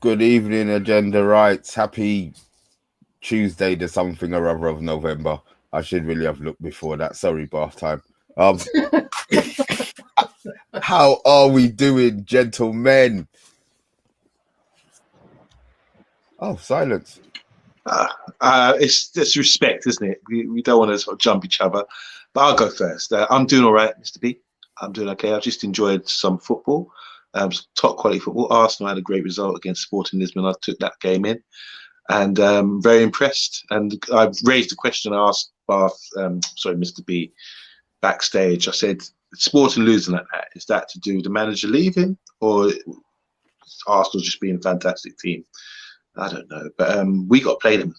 Good evening, Agenda Rights. Happy Tuesday, the something or other of November. I should really have looked before that. Sorry, bath time. How are we doing, gentlemen? Oh, silence. It's disrespect, isn't it? We don't want to sort of jump each other. But I'll go first. I'm doing all right, Mr. B. I'm doing okay. I've just enjoyed some football. Top quality football. Arsenal had a great result against Sporting Lisbon. I took that game in, and very impressed. And I've raised a question. I asked Mr. B, backstage. I said, Sporting losing like that, is that to do with the manager leaving, or Arsenal just being a fantastic team? I don't know, but we got to play them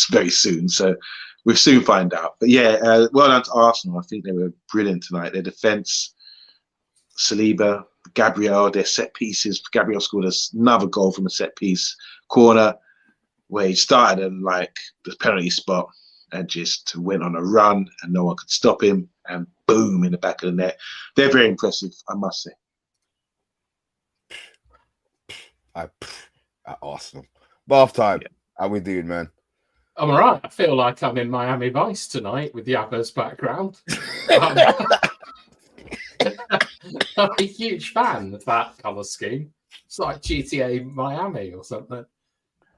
very soon, so we'll soon find out. But yeah, well done to Arsenal. I think they were brilliant tonight. Their defence, Saliba, Gabriel, their set pieces. Gabriel scored another goal from a set piece corner where he started in like the penalty spot and just went on a run and no one could stop him, and boom, in the back of the net. They're very impressive, I must say. At Arsenal. Bath time. Yeah. How we doing, man? I'm all right. I feel like I'm in Miami Vice tonight with Yabba's background. I'm a huge fan of that colour scheme. It's like GTA Miami or something.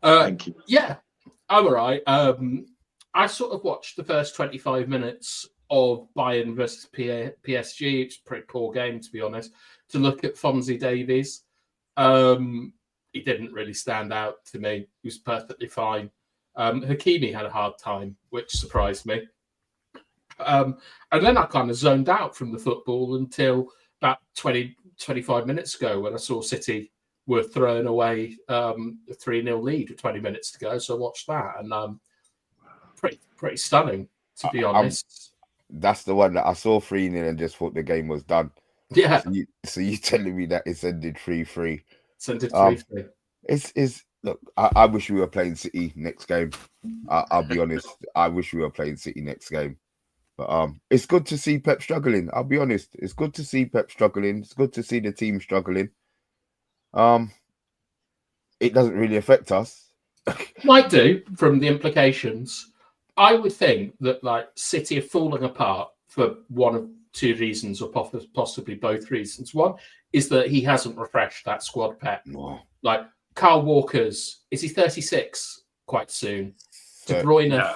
Thank you. Yeah, I'm all right. I sort of watched the first 25 minutes of Bayern versus PSG. It's a pretty poor game, to be honest. To look at Fonzie Davies, he didn't really stand out to me. He was perfectly fine. Hakimi had a hard time, which surprised me. And then I kind of zoned out from the football until about 25 minutes ago when I saw City were throwing away a 3-0 lead with 20 minutes to go. So I watched that, and pretty stunning, to be honest. That's the one that I saw 3-0 and just thought the game was done. Yeah. So you telling me that it's ended 3-3? It's ended 3-3. Look, I wish we were playing City next game. I'll be honest. I wish we were playing City next game. But it's good to see Pep struggling. I'll be honest. It's good to see Pep struggling. It's good to see the team struggling. It doesn't really affect us. Might do, from the implications. I would think that like City are falling apart for one of two reasons, or possibly both reasons. One is that he hasn't refreshed that squad, Pep. Wow. Like Kyle Walker's, is he 36 quite soon? De Bruyne,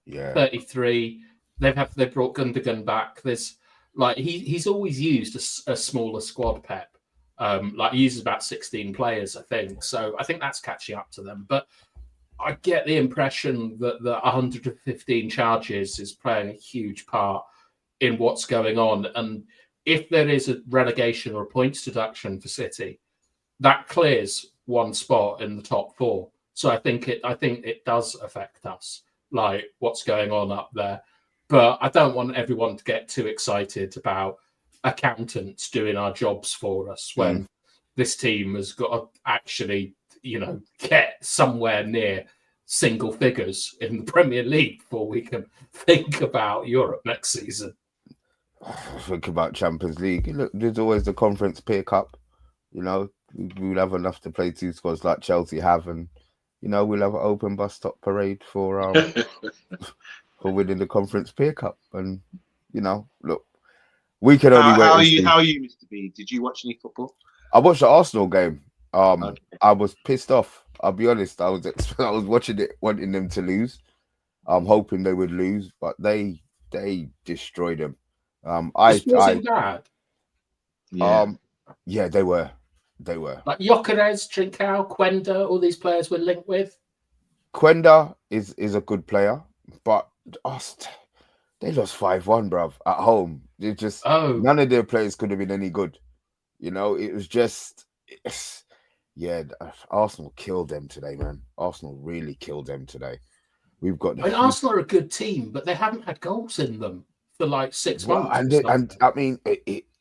33. They've brought Gundogan back. There's like he's always used a smaller squad, Pep. Like he uses about 16 players, I think. So I think that's catching up to them. But I get the impression that the 115 charges is playing a huge part in what's going on. And if there is a relegation or a points deduction for City, that clears one spot in the top four. So I think it does affect us, like what's going on up there. But I don't want everyone to get too excited about accountants doing our jobs for us when this team has got to actually, get somewhere near single figures in the Premier League before we can think about Europe next season. Think about Champions League. Look, there's always the Conference Peer Cup. We'll have enough to play two squads like Chelsea have, and we'll have an open bus stop parade for for winning the Conference Peer Cup. And look, we can only wait. How are you, Mr. B? Did you watch any football? I watched the Arsenal game. Okay. I was pissed off. I'll be honest. I was watching it, wanting them to lose. I'm hoping they would lose, but they destroyed them. Wasn't bad. Yeah, they were. Like Gyökeres, Trincao, Quenda, all these players we're linked with. Quenda is a good player, but they lost 5-1, bruv, at home. They just none of their players could have been any good. You know, it was just, yeah, Arsenal killed them today, man. Arsenal really killed them today. We've got. I mean, Arsenal are a good team, but they haven't had goals in them for like 6 months. And I mean,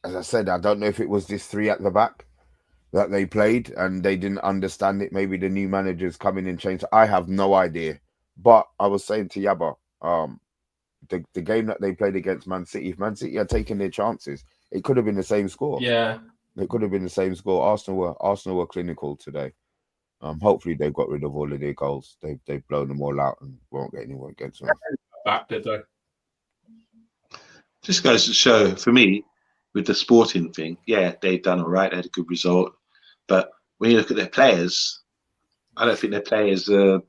as I said, I don't know if it was this 3 at the back that they played and they didn't understand it. Maybe the new managers coming in changed. I have no idea. But I was saying to Yaba, the game that they played against Man City, if Man City had taken their chances, it could have been the same score. Yeah, it could have been the same score. Arsenal were clinical today. Hopefully they've got rid of all of their goals. They've blown them all out and won't get anyone against them. Back did they? Just goes to show, for me, with the sporting thing, yeah, they've done all right. They had a good result. But when you look at their players, I don't think their players are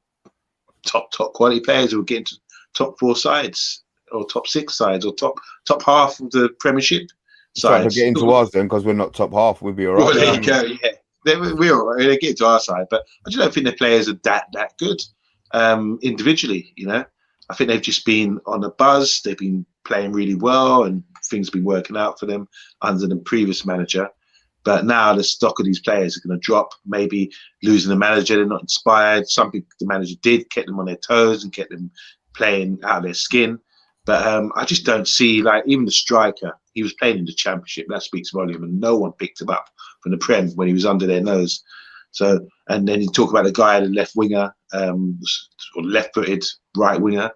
top quality players who will get into top 4 sides or top 6 sides or top half of the Premiership sides. Trying to get into ours then, because we're not top half. We'd be all right. Well, there you go. Yeah, we're all right. They get to our side, but I just don't think their players are that good individually. You know, I think they've just been on a buzz. They've been playing really well, and things have been working out for them under the previous manager. But now the stock of these players are going to drop. Maybe losing the manager, they're not inspired. Something the manager did kept them on their toes and kept them playing out of their skin. But I just don't see, like, even the striker, he was playing in the Championship. That speaks volume, and no one picked him up from the Prem when he was under their nose. So, and then you talk about the guy, the left winger, or left-footed right winger,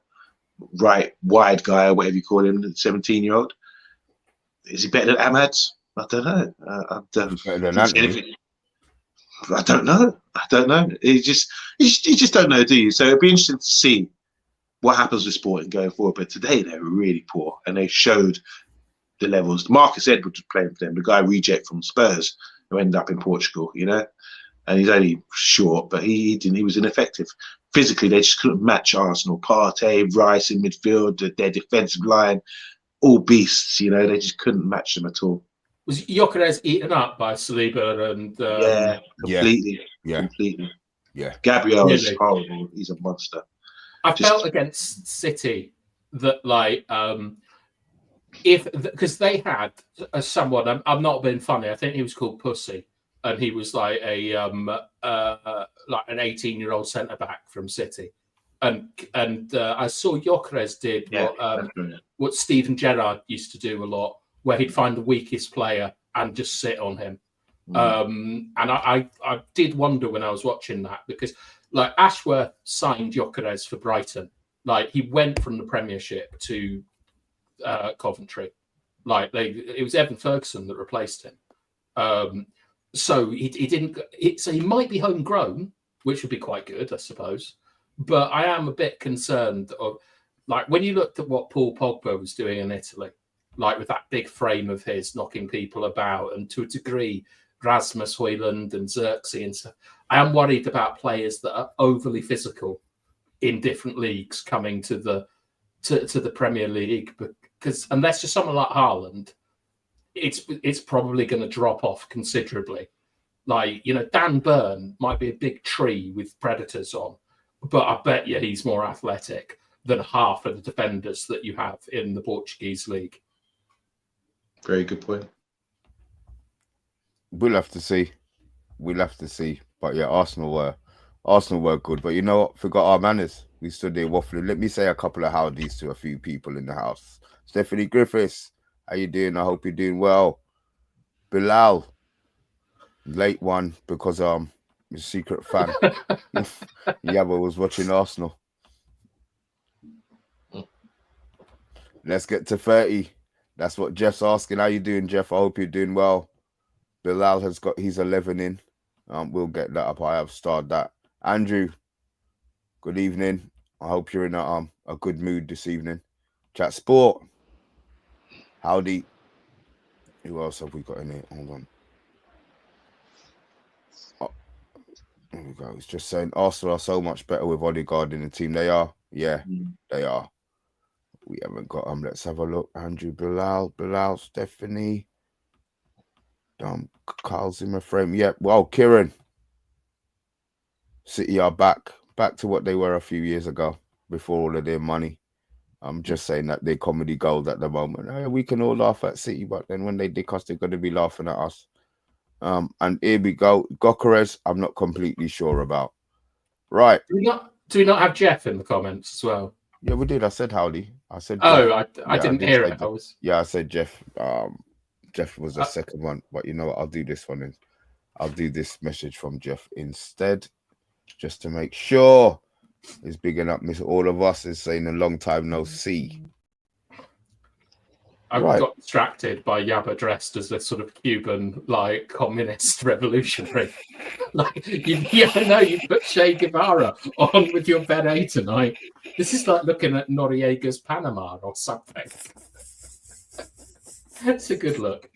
right wide guy, or whatever you call him, the 17-year-old. Is he better than Ahmad? I don't know. I don't know. I don't know. You just don't know, do you? So it'd be interesting to see what happens with Sporting going forward. But today they were really poor, and they showed the levels. Marcus Edwards was playing for them, the guy reject from Spurs who ended up in Portugal, you know, and he's only short, but he was ineffective. Physically, they just couldn't match Arsenal. Partey, Rice in midfield, their defensive line, all beasts, you know, they just couldn't match them at all. Was Gyökeres eaten up by Saliba and Completely. Yeah. Gabriel is horrible. He's a monster. I felt against City that, like, because they had someone, I'm not being funny, I think he was called Pussy, and he was like an 18-year-old centre back from City, and I saw Gyökeres did what Steven Gerrard used to do a lot, where he'd find the weakest player and just sit on him. And I did wonder when I was watching that, because like Ashworth signed Gyökeres for Brighton. Like, he went from the Premiership to Coventry. Like, it was Evan Ferguson that replaced him. So he didn't. So he might be homegrown, which would be quite good, I suppose. But I am a bit concerned of, like, when you looked at what Paul Pogba was doing in Italy, like with that big frame of his, knocking people about, and to a degree, Rasmus Højlund and Xerxes and stuff. I am worried about players that are overly physical in different leagues coming to the Premier League, because unless you're someone like Haaland, it's probably going to drop off considerably. Like, you know, Dan Burn might be a big tree with predators on, but I bet you he's more athletic than half of the defenders that you have in the Portuguese league. Very good point. We'll have to see. But yeah, Arsenal were good. But you know what? Forgot our manners. We stood there waffling. Let me say a couple of howdies to a few people in the house. Stephanie Griffiths, how you doing? I hope you're doing well. Bilal, late one because a secret fan. Yabba was watching Arsenal. Let's get to 30. That's what Jeff's asking. How you doing, Jeff? I hope you're doing well. Bilal has got his 11 in. We'll get that up. I have starred that. Andrew, good evening. I hope you're in a good mood this evening. Chat Sport. Howdy. Who else have we got in here? Hold on. Oh, there we go. It's just saying Arsenal are so much better with Odegaard in the team. They are. Yeah, they are. We haven't got them. Let's have a look. Andrew, Bilal, Stephanie. Carl Zimmer frame. Yeah. Well, Kieran. City are back to what they were a few years ago before all of their money. I'm just saying that they're comedy gold at the moment. We can all laugh at City, but then when they dick us, they're going to be laughing at us. And here we go. Gokares, I'm not completely sure about. Right. Do we not have Jeff in the comments as well? Yeah, we did. I said howdy. I said Jeff. I didn't hear it. I said Jeff. Jeff was the second one, but you know what? I'll do this one. I'll do this message from Jeff instead, just to make sure. He's bigging up Miss all of us. Is saying a long time no see. I got distracted by Yabba dressed as this sort of Cuban, like, communist revolutionary. Like, you put Che Guevara on with your beret tonight. This is like looking at Noriega's Panama or something. It's a good look.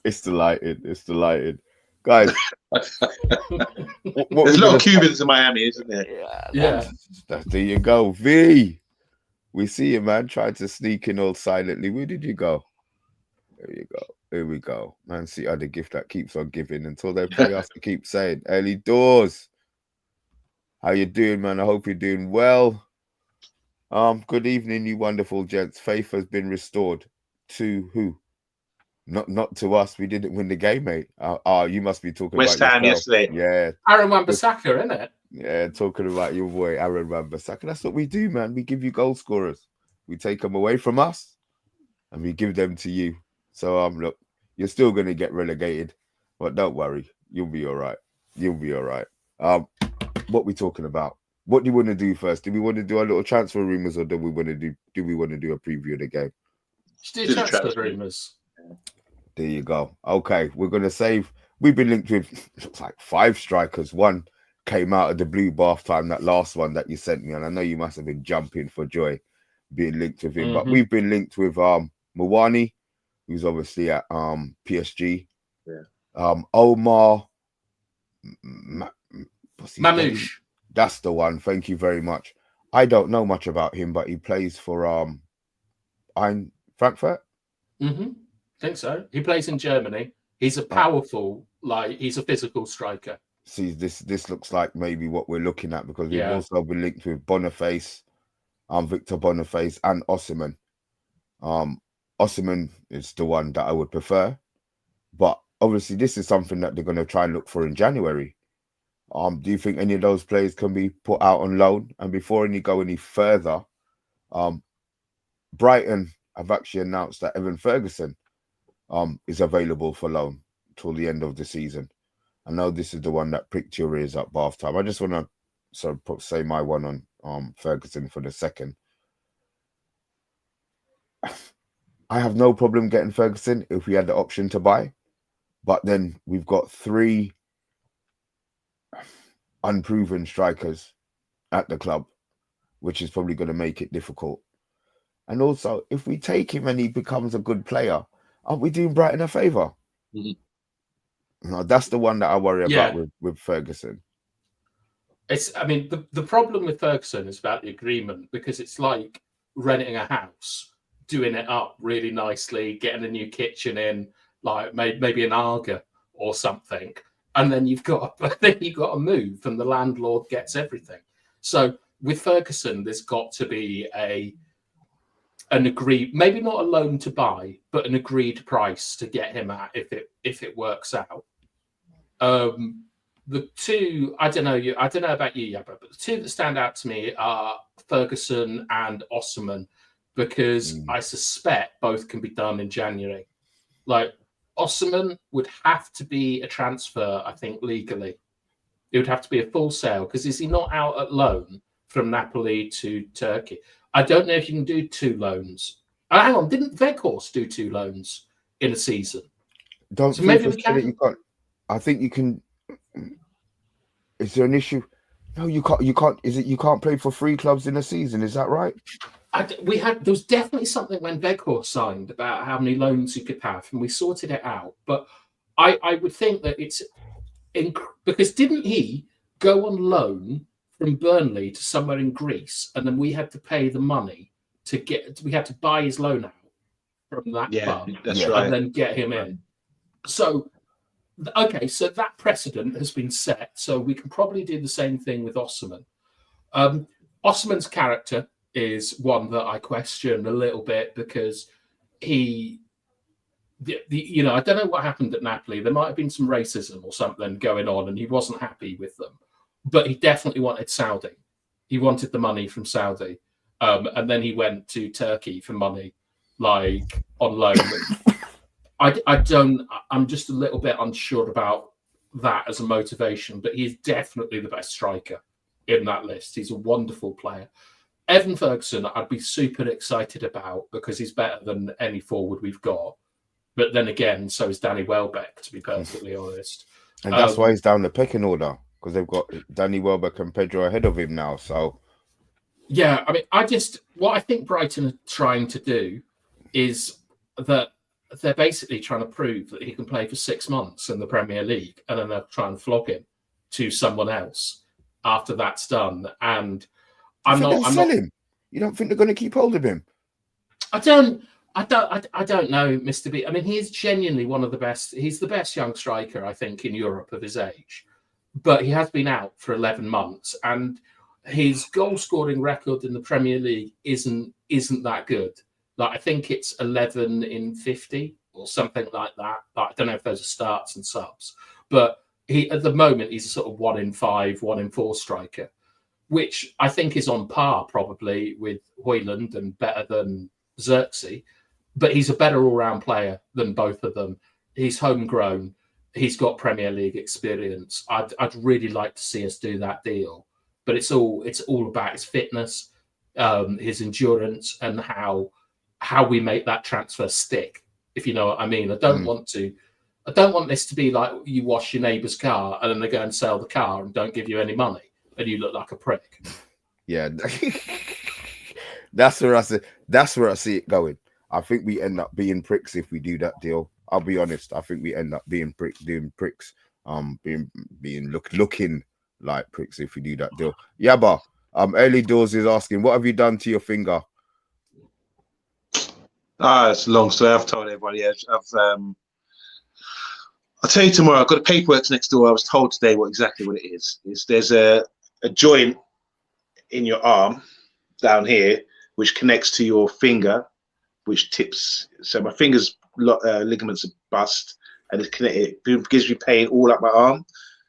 It's delighted. Guys. There's a lot of Cubans in Miami, isn't there? Yeah. There you go. V. We see you, man, trying to sneak in all silently. Where did you go? There you go. Here we go. Man, see the gift that keeps on giving until they pay us to keep saying. Early doors. How you doing, man? I hope you're doing well. Good evening, you wonderful gents. Faith has been restored. To who? Not to us. We didn't win the game, mate. You must be talking West about Ham yesterday. Yeah. Aaron Wan-Bissaka, isn't it? Yeah, talking about your boy Aaron Wan-Bissaka. That's what we do, man. We give you goal scorers. We take them away from us, and we give them to you. So look, you're still gonna get relegated, but don't worry, you'll be all right. What we talking about? What do you want to do first? Do we want to do our little transfer rumors, or do we want to do a preview of the game? Just do transfer rumors. There you go. Okay, we're gonna save. We've been linked with looks like 5 strikers. One came out of the blue bath time, that last one that you sent me, and I know you must have been jumping for joy being linked with him. But we've been linked with Mwani, who's obviously at PSG. Yeah. Omar Mamouche. That's the one. Thank you very much. I don't know much about him, but he plays for Frankfurt. Think so. He plays in Germany. He's a powerful, he's a physical striker. See, this looks like maybe what we're looking at, because we've also been linked with Boniface, Victor Boniface, and Osimhen. Osimhen is the one that I would prefer, but obviously this is something that they're going to try and look for in January. Do you think any of those players can be put out on loan? And before you go any further, Brighton have actually announced that Evan Ferguson is available for loan till the end of the season. I know this is the one that pricked your ears up, bath time. I just want to sort of say my one on Ferguson for the second. I have no problem getting Ferguson if we had the option to buy, but then we've got 3 unproven strikers at the club, which is probably going to make it difficult. And also, if we take him and he becomes a good player, aren't we doing Brighton a favour? No, that's the one that I worry about with Ferguson. The problem with Ferguson is about the agreement, because it's like renting a house, doing it up really nicely, getting a new kitchen in, like maybe an Arga or something, and then you've got to move, and the landlord gets everything. So with Ferguson, there's got to be an agreed, maybe not a loan to buy, but an agreed price to get him at if it works out. The 2, I don't know about you, Yabba, but the 2 that stand out to me are Ferguson and Osimhen, because I suspect both can be done in January. Like, Osimhen would have to be a transfer, I think, legally. It would have to be a full sale, because is he not out at loan from Napoli to Turkey? I don't know if you can do 2 loans. Hang on, didn't Weghorst do 2 loans in a season? So maybe we can. You can't. I think you can. Is there an issue? No, you can't. You can't. Is it you can't play for 3 clubs in a season? Is that right? There was definitely something when Weghorst signed about how many loans you could have, and we sorted it out. But I would think that it's because didn't he go on loan from Burnley to somewhere in Greece, and then we had to pay the money we had to buy his loan out from that club, that's right, and then get him in. So, okay, so that precedent has been set. So we can probably do the same thing with Osimhen. Osimhen's character is one that I question a little bit, because the you know, I don't know what happened at Napoli. There might have been some racism or something going on, and he wasn't happy with them. But he definitely wanted Saudi. He wanted the money from Saudi, and then he went to Turkey for money, like on loan. I'm just a little bit unsure about that as a motivation, but he's definitely the best striker in that list. He's a wonderful player. Evan Ferguson, I'd be super excited about because he's better than any forward we've got. But then again, so is Danny Welbeck, to be perfectly honest. And that's why he's down the pecking order, because they've got Danny Welbeck and Pedro ahead of him now. So, yeah, I mean, what I think Brighton are trying to do is that they're basically trying to prove that he can play for 6 months in the Premier League, and then they'll try and flog him to someone else after that's done. And I'm not sell him. You don't think they're going to keep hold of him? I don't know, Mr. B. I mean, he is genuinely one of the best. He's the best young striker, I think, in Europe of his age. But he has been out for 11 months, and his goal-scoring record in the Premier League isn't that good. Like, I think it's 11 in 50 or something like that. Like, I don't know if those are starts and subs, but at the moment he's a sort of 1 in 5, 1 in 4 striker, which I think is on par probably with Højlund and better than Xerxes. But he's a better all-round player than both of them. He's homegrown. He's got Premier League experience. I'd really like to see us do that deal, but it's all about his fitness, his endurance, and how we make that transfer stick. If you know what I mean. I don't want this to be like you wash your neighbour's car and then they go and sell the car and don't give you any money and you look like a prick. Yeah, that's where I see it going. I think we end up being pricks if we do that deal. I'll be honest. I think we end up being pricks, looking like pricks if we do that deal. Yabba, Early Doors is asking, what have you done to your finger? It's a long story. I've told everybody. I'll tell you tomorrow. I've got the paperwork next door. I was told today exactly what it is. There's a joint in your arm down here which connects to your finger, which tips. So my finger's ligaments are bust, and it's connected. It gives me pain all up my arm.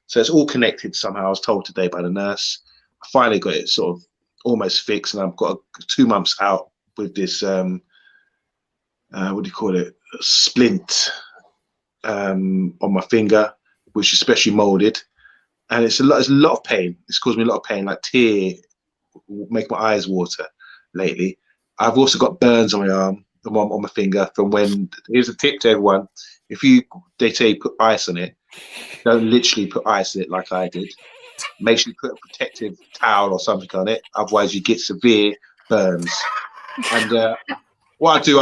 So it's all connected somehow. I was told today by the nurse. I finally got it sort of almost fixed, and I've got 2 months out with this. What do you call it? A splint on my finger, which is specially molded, and it's a lot of pain. It's caused me a lot of pain, like make my eyes water lately. I've also got burns on my arm, on my finger from when. Here's a tip to everyone: they say put ice on it, don't literally put ice on it like I did. Make sure you put a protective towel or something on it, otherwise you get severe burns. And what I do,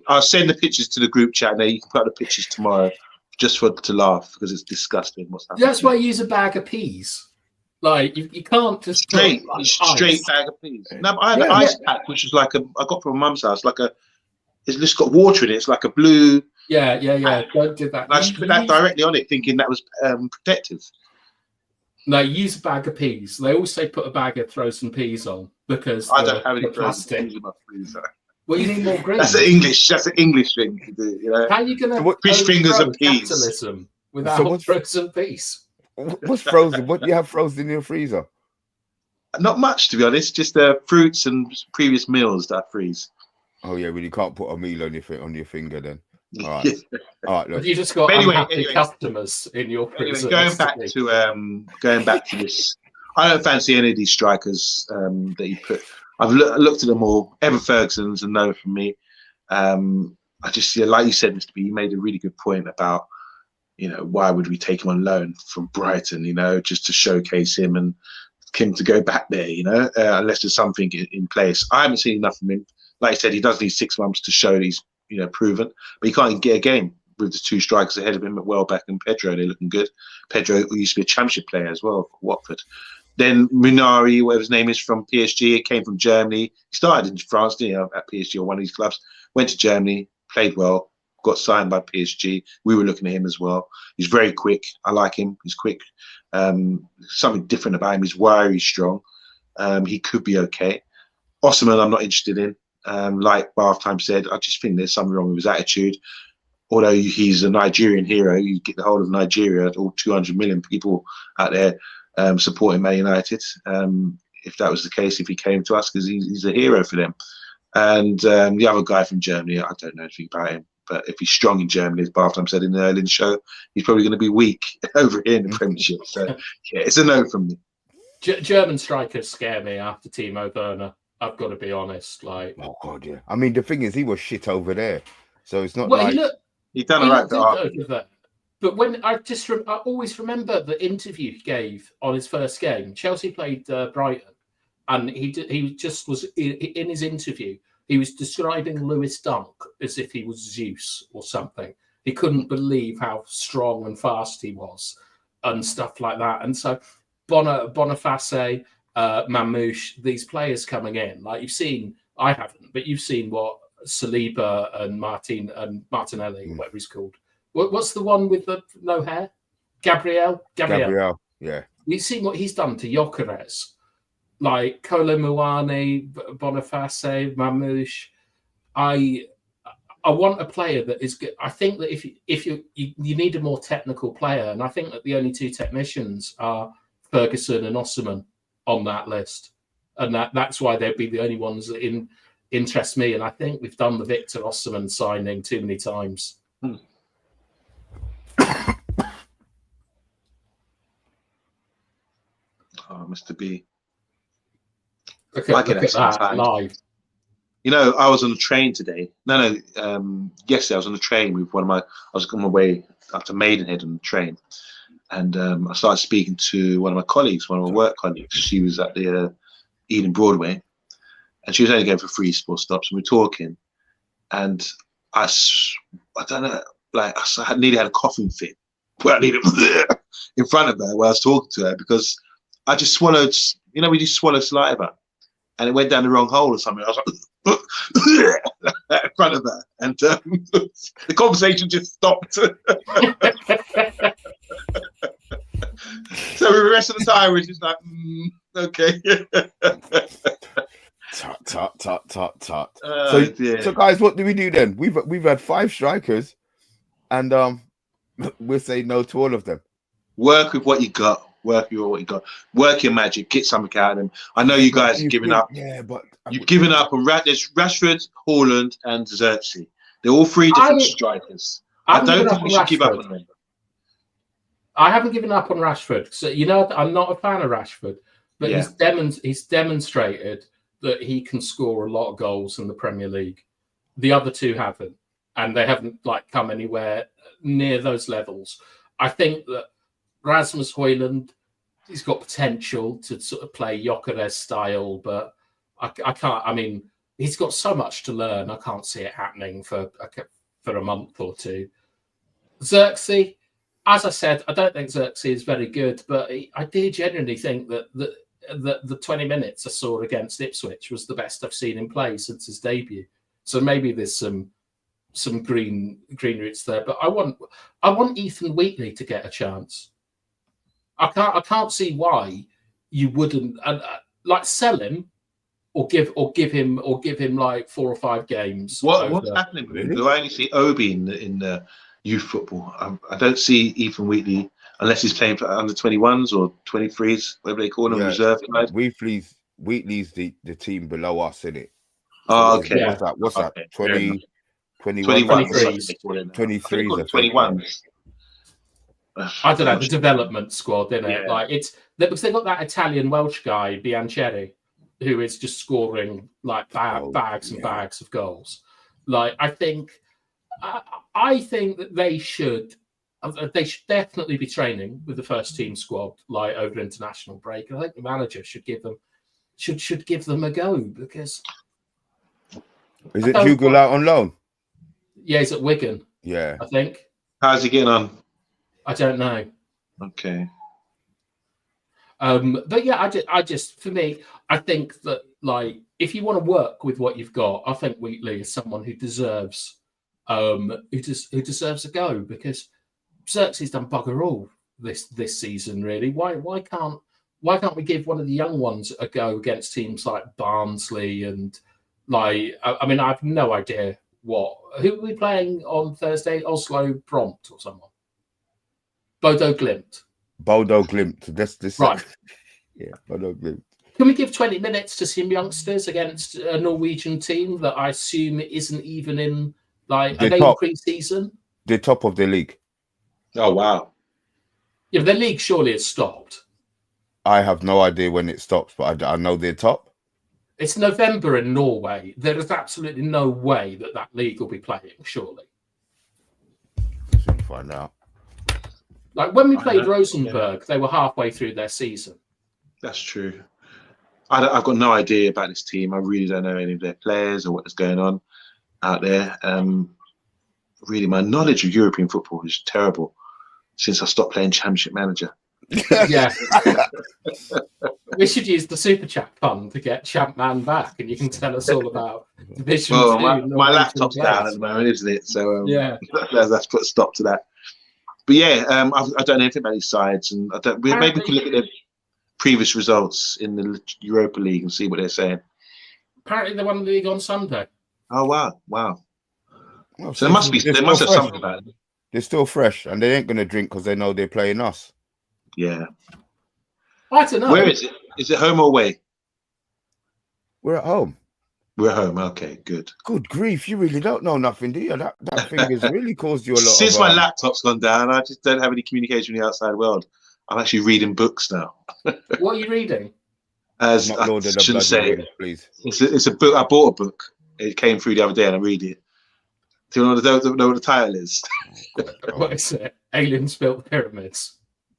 I'll send the pictures to the group chat. Now you can put the pictures tomorrow, just to laugh, because it's disgusting what's happening. That's why I use a bag of peas. Like you can't just straight bag of peas. No, but I have an ice pack, which is like I got from my mum's house. It's just got water in it. It's like a blue. Yeah. Don't do that. I just put that directly on it, thinking that was protective. No, use a bag of peas. They always say put a bag of frozen peas on because I don't have any frozen peas in my freezer. Well, you need more greens. That's an English thing to do. You know? How are you going to fish fingers and peas capitalism without frozen peas? What's frozen? What do you have frozen in your freezer? Not much, to be honest. Just fruits and previous meals that I freeze. Oh yeah, well you can't put a meal on your finger then. All right, all right. Look. You just got unhappy customers in your freezer. Going back to this, I don't fancy any of these strikers that you put. I've looked at them all. Evan Ferguson's a no from me. I just like you said, Mr. B, you made a really good point about, why would we take him on loan from Brighton, just to showcase him and him to go back there, unless there's something in place. I haven't seen enough from him. Like I said, he does need 6 months to show he's, proven, but he can't even get a game with the 2 strikers ahead of him at Welbeck and Pedro. They're looking good. Pedro used to be a championship player as well for Watford. Then Munari, whatever his name is, from PSG, he came from Germany. He started in France, didn't he, at PSG or one of these clubs. Went to Germany, played well, got signed by PSG. We were looking at him as well. He's very quick. I like him. He's quick. Something different about him. He's wiry, strong. He could be okay. Osimhen, I'm not interested in. Like BATHTIME said, I just think there's something wrong with his attitude. although he's a Nigerian hero, you get the whole of Nigeria, all 200 million people out there supporting Man United. If that was the case, if he came to us, because he's a hero for them. And the other guy from Germany, I don't know anything about him, but if he's strong in Germany, as BATHTIME said in the earlier show, he's probably going to be weak over here in the Premiership. So, yeah, it's a no from me. German strikers scare me after Timo Werner. I've got to be honest. Like, oh god, yeah. I mean, the thing is, he was shit over there, so it's not well, like he done all right over there. But when I always remember the interview he gave on his first game. Chelsea played Brighton, and he just was in his interview. He was describing Lewis Dunk as if he was Zeus or something. He couldn't believe how strong and fast he was, and stuff like that. And so Boniface, Mamouche, these players coming in, like you've seen, I haven't, but you've seen what Saliba and Martinelli, whatever he's called. What's the one with the no hair? Gabriel, yeah. You've seen what he's done to Gyökeres, like Kolo Muani, Boniface, Mamouche. I want a player that is good. I think that if you need a more technical player, and I think that the only two technicians are Ferguson and Osimhen on that list, and that's why they'd be the only ones that interest me. And I think we've done the Victor Osimhen signing too many times. Oh, Mr. B. Look at that live. You know, I was on the train today. Yesterday I was on the train with I was on my way up to Maidenhead on the train. And I started speaking to one of my colleagues, one of my work colleagues. She was at the Eden Broadway. And she was only going for 3 sport stops. And we were talking. And I don't know, like I nearly had a coughing fit. Well, I needed in front of her while I was talking to her, because I just swallowed, you know, we just swallow saliva, and it went down the wrong hole or something. I was like, in front of her, and the conversation just stopped. So the rest of the time we're just like, okay. Tut. So guys, what do we do then? We've had 5 strikers, and we'll say no to all of them. Work with what you got. Work your magic. Get something out of them. I know you guys have given up. Yeah, but you've given up on there's Rashford, Haaland, and Xerxes. They're all 3 different strikers. I don't think we should give up on them. I haven't given up on Rashford. So you know, I'm not a fan of Rashford, but he's demonstrated that he can score a lot of goals in the Premier League. The other 2 haven't, and they haven't come anywhere near those levels. I think that Rasmus Højlund, he's got potential to sort of play Gyökeres style, but I can't. I mean, he's got so much to learn. I can't see it happening for a month or 2. Xerxes, as I said, I don't think Xerxes is very good, but I do genuinely think that the 20 minutes I saw against Ipswich was the best I've seen him play since his debut. So maybe there's some green roots there, but I want Ethan Wheatley to get a chance. I can't see why you wouldn't sell him or give him like 4 or 5 games. What's happening? Really? Do I only see Obi in the youth football? I don't see Ethan Wheatley unless he's playing for under 21s or 23s, whatever they call them, reserve guys. Wheatley's the team below us, isn't it? Oh, okay. What's that? 20, 23s. 23s. 21s. I don't know, the development squad, isn't it? Like because they've got that Italian Welsh guy, Biancheri, who is just scoring like bags and bags of goals. Like I think that they should definitely be training with the first team squad like over international break. I think the manager should give them a go, because is it Hugo out on loan? Yeah, he's at Wigan. Yeah, I think. How's he getting on? I don't know. Okay. But yeah, I just for me, I think that like if you want to work with what you've got, I think Wheatley is someone who deserves a go, because Xerxes done bugger all this season. Really, why can't we give one of the young ones a go against teams like Barnsley and like I mean I have no idea what? Who are we playing on Thursday? Oslo Prompt or someone? Bodo Glimt. Bodo Glimt. This Right. Yeah, Bodo Glimt. Can we give 20 minutes to some youngsters against a Norwegian team that I assume isn't even in like a game pre-season? They're top of the league. Oh wow! Yeah, but the league surely has stopped. I have no idea when it stops, but I know they're top. It's November in Norway. There is absolutely no way that league will be playing. Surely. Soon find out. Like when we played Rosenborg, they were halfway through their season. That's true. I've got no idea about this team. I really don't know any of their players or what's going on out there. Really, my knowledge of European football is terrible since I stopped playing Championship Manager. Yeah. We should use the Super Chat fund to get Champman back, and you can tell us all about Division 2. My laptop's down at the moment, isn't it? So yeah, let's put a stop to that. But yeah, I don't know anything about these sides, and maybe we can look at their previous results in the Europa League and see what they're saying. Apparently, they won the league on Sunday. Oh wow! Well, so they must have something about it. They're still fresh, and they ain't gonna drink because they know they're playing us. Yeah. I don't know. Where is it? Is it home or away? We're at home. We're home. Okay, good. Good grief! You really don't know nothing, do you? That thing has really caused you a lot. Since my laptop's gone down, I just don't have any communication with the outside world. I'm actually reading books now. What are you reading? As I shouldn't say, Rings, please. It's a book. I bought a book. It came through the other day, and I read it. Do you know what the title is? What is it? Aliens built pyramids.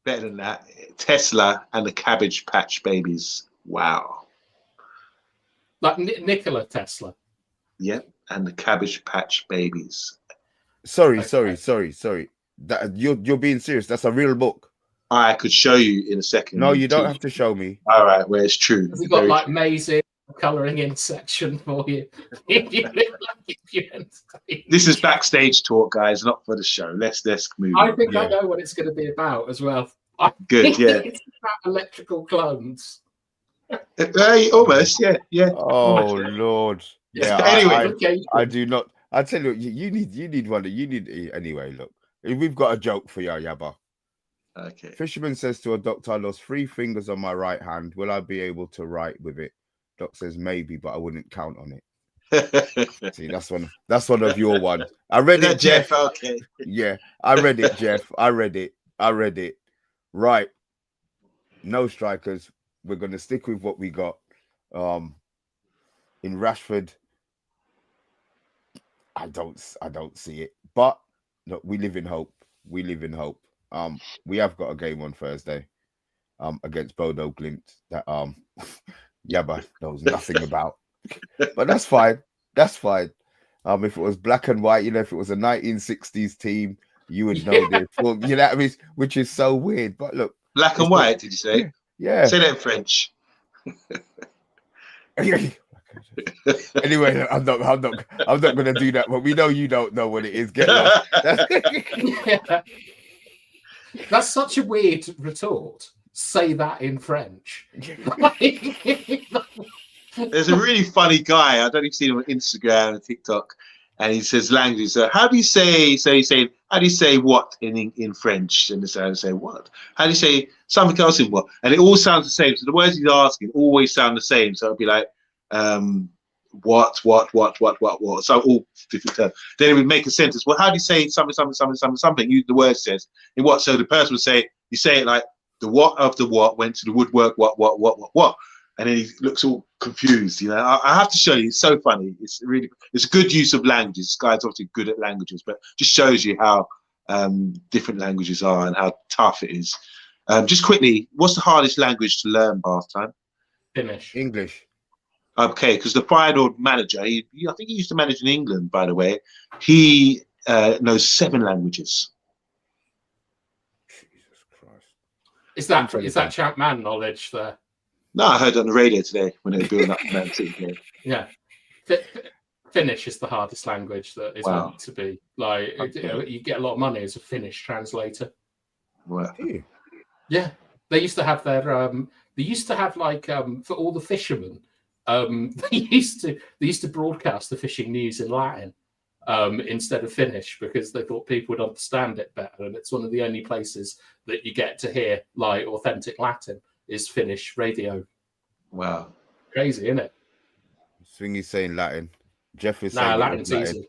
Better than that. Tesla and the Cabbage Patch Babies. Wow. Like Nikola Tesla. Yep, and the Cabbage Patch Babies. Sorry. That you're being serious. That's a real book. I could show you in a second. No, you don't have to show me. All right, well, it's true. We've got like amazing colouring in section for you. This is backstage talk, guys, not for the show. Let's move. I think I know what it's going to be about as well. Good, yeah. It's about electrical clones. Almost, yeah. Oh Lord. Yeah. Anyway, I do not. I tell you, you need one. You need anyway. Look, we've got a joke for you, Yabba. Okay. Fisherman says to a doctor, "I lost 3 fingers on my right hand. Will I be able to write with it?" Doc says maybe, but I wouldn't count on it. See, that's one of your ones. I read it, Jeff. Okay. Yeah, I read it, Jeff. I read it. Right. No strikers. We're gonna stick with what we got. In Rashford, I don't see it. But look, we live in hope. We have got a game on Thursday against Bodo Glimt that Yabba knows nothing about. But that's fine. If it was black and white, if it was a 1960s team, you would know this. Well, you know what I mean? Which is so weird. But look, black and white, did you say? Yeah. Say that in French. Anyway, I'm not gonna do that, but we know you don't know what it is. Get lost. That's such a weird retort. Say that in French. There's a really funny guy. I don't know if you've seen him on Instagram and TikTok, and he says language. So how do you say? So he's saying, how do you say what in French? And they say what? How do you say something else in what? And it all sounds the same. So the words he's asking always sound the same. So it'll be like what. So all different terms. Then it would make a sentence. Well, how do you say something? Use the word says in what? So the person would say, you say it like the what of the what went to the woodwork. What? And then he looks all confused. I have to show you. It's so funny. It's a good use of languages. This guy's obviously good at languages, but just shows you how different languages are and how tough it is. Just quickly, what's the hardest language to learn, Bathtime? Finnish. English. Okay, because the final manager, I think he used to manage in England, by the way. He knows 7 languages. Jesus Christ. Is that Champman knowledge there? No, I heard it on the radio today when they were building up the Man City game. Yeah. Finnish is the hardest language that is meant to be. Like, you get a lot of money as a Finnish translator. Wow. Yeah. They used to have their for all the fishermen, they used to broadcast the fishing news in Latin. instead of Finnish because they thought people would understand it better. And it's one of the only places that you get to hear like authentic Latin is Finnish radio. Wow. Crazy, isn't it? Swingy's saying Latin. Jeff is saying Latin's Latin. easy.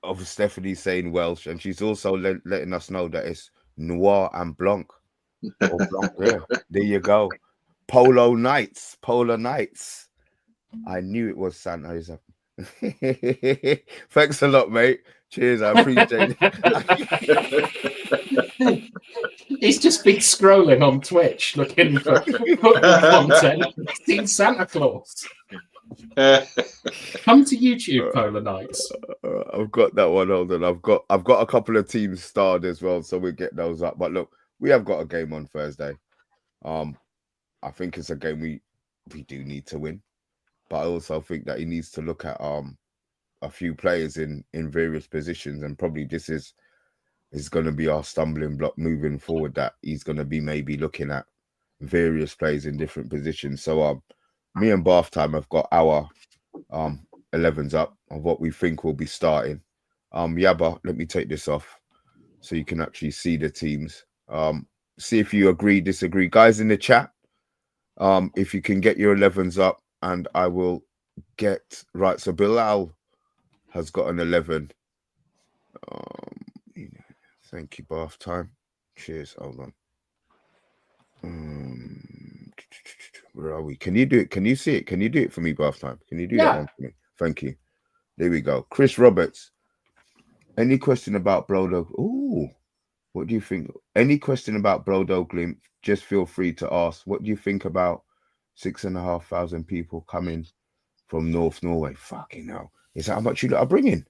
Of Stephanie's saying Welsh, and she's also letting us know that it's Noir and Blanc. Or Blanc, yeah. There you go. Polar Nights. I knew it was Santa. Thanks a lot, mate. Cheers, I appreciate it. He's just been scrolling on Twitch looking for content. He's seen Santa Claus. Come to YouTube, Polar Nights. I've got that one. Hold on. I've got a couple of teams starred as well, so we'll get those up. But look, we have got a game on Thursday. I think it's a game we do need to win, but I also think that he needs to look at a few players in various positions, and probably this is going to be our stumbling block moving forward. That he's going to be maybe looking at various players in different positions. So me and Bath Time have got our 11s up of what we think will be starting. Yabba, let me take this off so you can actually see the teams. See if you agree, disagree, guys in the chat. If you can get your 11s up, and I will get right. So Bilal has got an 11. Thank you, Bath Time. Cheers. Hold on. Where are we? Can you do it? Can you see it? Can you do it for me, Bath Time? Can you do that one for me? Thank you. There we go. Chris Roberts. Any question about Bodo? Ooh, what do you think? Any question about Bodo Glimt? Just feel free to ask. What do you think about 6,500 people coming from North Norway? Fucking hell. Is that how much you are bringing?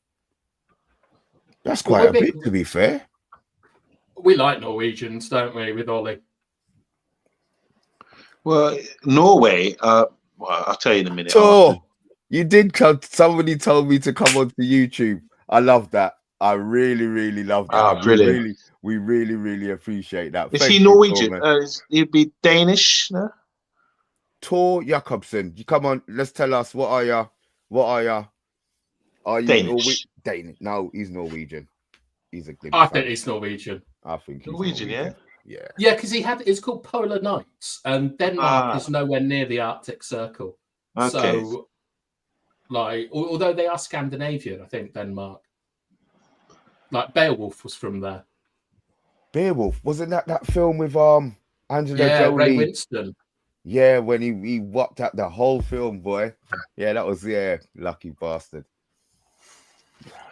That's quite a bit, to be fair. We like Norwegians, don't we, with Ollie? Well, Norway, well, I'll tell you in a minute. You did come. Somebody told me to come onto YouTube. I love that. I really, really love that. Brilliant. We really appreciate that. Is he Norwegian? He'd be Danish, no? Tor Jakobsen. You come on. Let's tell us, what are you? Are you Danish? Danish? No, he's Norwegian. He's a good I think he's Norwegian. I think he's Norwegian, yeah? Yeah, because it's called Polar Nights, and Denmark is nowhere near the Arctic Circle. Okay. So, like, although they are Scandinavian, I think Denmark. Like Beowulf was from there. Beowulf, wasn't that film with Angela Jolie? Ray Winston. Yeah, when he whopped out the whole film, boy. Yeah, that was lucky bastard.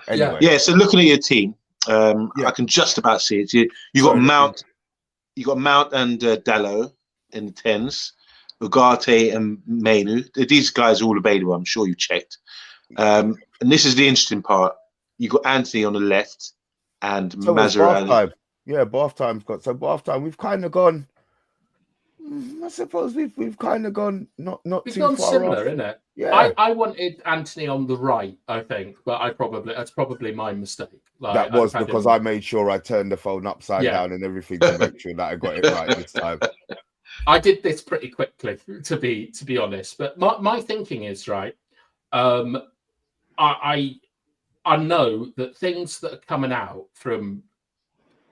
Anyway. Yeah. So looking at your team, I can just about see it. You got Mount. You got Mount and Dalot in the 10s, Ugarte and Mainu. These guys are all available. I'm sure you checked. And this is the interesting part. You got Anthony on the left and Mazarani. Yeah, Bath Time's got. So Bath Time, we've kind of gone. I suppose we've kind of gone not we've too gone far similar, off. isn't it? Yeah. I wanted Anthony on the right, I think, but that's probably my mistake. Like, that was because I made sure I turned the phone upside down and everything to make sure that I got it right this time. I did this pretty quickly, to be honest. But my thinking is right. I know that things that are coming out from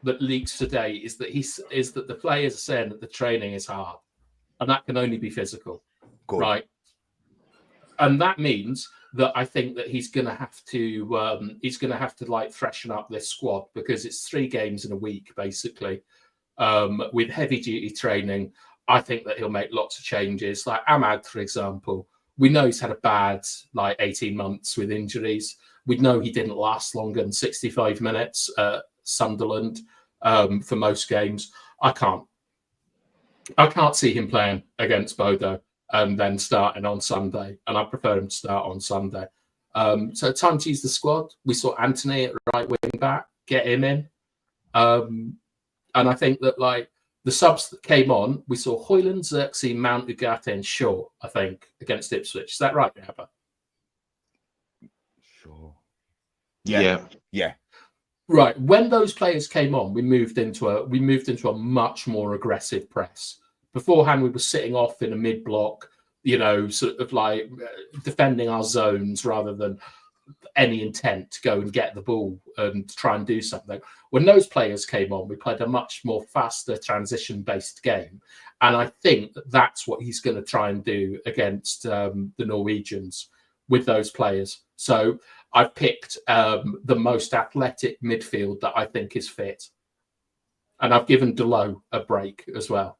that leaks today is that the players are saying that the training is hard, and that can only be physical, right? And that means that I think that he's going to have to like freshen up this squad, because it's 3 games in a week basically, with heavy duty training. I think that he'll make lots of changes. Like Ahmad, for example, we know he's had a bad 18 months with injuries. We know he didn't last longer than 65 minutes at Sunderland for most games. I can't see him playing against Bodo and then starting on Sunday, and I prefer him to start on Sunday. So time to use the squad. We saw Anthony at right wing back, get him in. And I think that the subs that came on, we saw Hoyland, Xerxes, Mount, Ugarte and Shaw, I think, against Ipswich. Is that right, Abba? Sure. Yeah. Right. When those players came on, we moved into a much more aggressive press. Beforehand, we were sitting off in a mid block, sort of defending our zones rather than any intent to go and get the ball and try and do something. When those players came on, we played a much more faster transition-based game. And I think that's what he's going to try and do against the Norwegians with those players. So I've picked the most athletic midfield that I think is fit. And I've given Delo a break as well.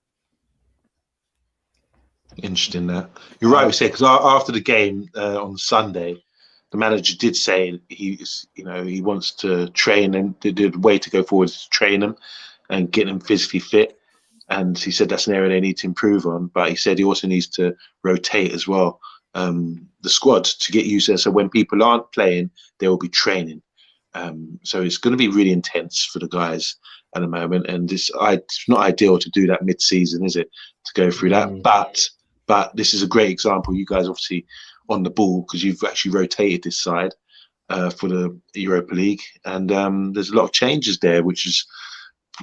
Interesting that. You're right, we say, because after the game on Sunday, the manager did say he wants to train, and the way to go forward is to train them and get them physically fit. And he said that's an area they need to improve on. But he said he also needs to rotate as well the squad to get used to it. So when people aren't playing, they will be training. So it's going to be really intense for the guys at the moment. And it's not ideal to do that mid-season, is it? To go through that. But this is a great example. You guys obviously on the ball because you've actually rotated this side for the Europa League. And there's a lot of changes there, which has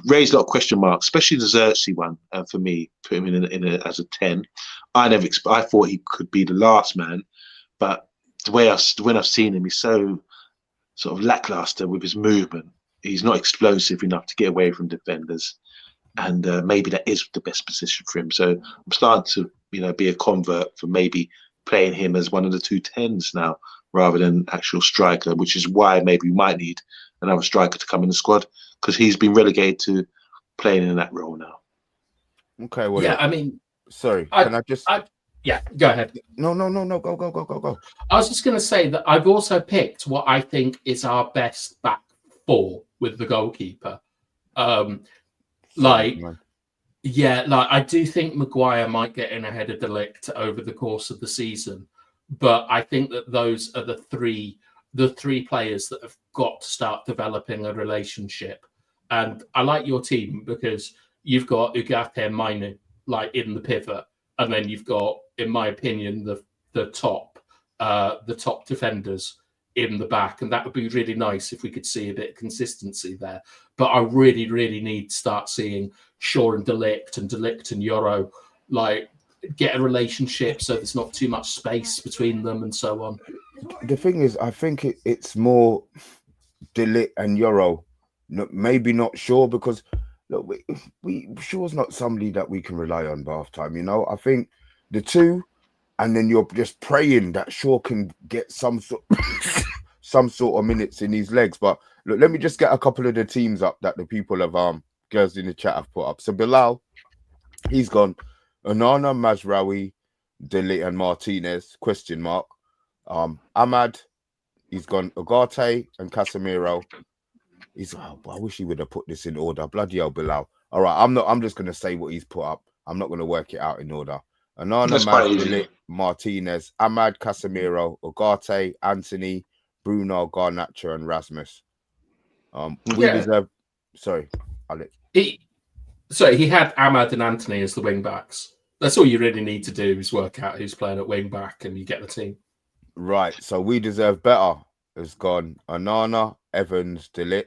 raised a lot of question marks, especially the Xerxes one for me, put him in as a 10. I thought he could be the last man, but when I've seen him, he's so sort of lackluster with his movement. He's not explosive enough to get away from defenders, and maybe that is the best position for him. So I'm starting to be a convert for maybe playing him as one of the 2 10s now rather than actual striker, which is why maybe we might need another striker to come in the squad, because he's been relegated to playing in that role now. Okay, well, yeah, I mean, sorry, can I just? Yeah, go ahead. No, go. I was just going to say that I've also picked what I think is our best back four with the goalkeeper. I do think Maguire might get in ahead of De Ligt over the course of the season, but I think that those are the three players that have got to start developing a relationship. And I like your team because you've got Ugarte and Mainu in the pivot, and then you've got, in my opinion, the top defenders in the back, and that would be really nice if we could see a bit of consistency there. But I really, really need to start seeing Shaw and De Ligt and Yoro get a relationship so there's not too much space between them and so on. The thing is, I think it's more De Ligt and Yoro, maybe not Shaw, because look, Shaw's not somebody that we can rely on BATHTIME. I think the two, and then you're just praying that Shaw can get some sort of minutes in his legs. But look, let me just get a couple of the teams up that the people have girls in the chat have put up. So Bilal, he's gone. Onana, Mazraoui, De Ligt and Martinez, ? Ahmad, he's gone. Ugarte and Casemiro. I wish he would have put this in order. Bloody hell, Bilal. All right, I'm just gonna say what he's put up. I'm not gonna work it out in order. Onana, De Ligt, Martinez, Ahmad, Casemiro, Ugarte, Anthony, Bruno, Garnacho, and Rasmus. We deserve. Sorry, Alex. He had Ahmad and Anthony as the wing backs. That's all you really need to do is work out who's playing at wing back, and you get the team. Right. So we deserve better. Has gone Onana, Evans, De Ligt,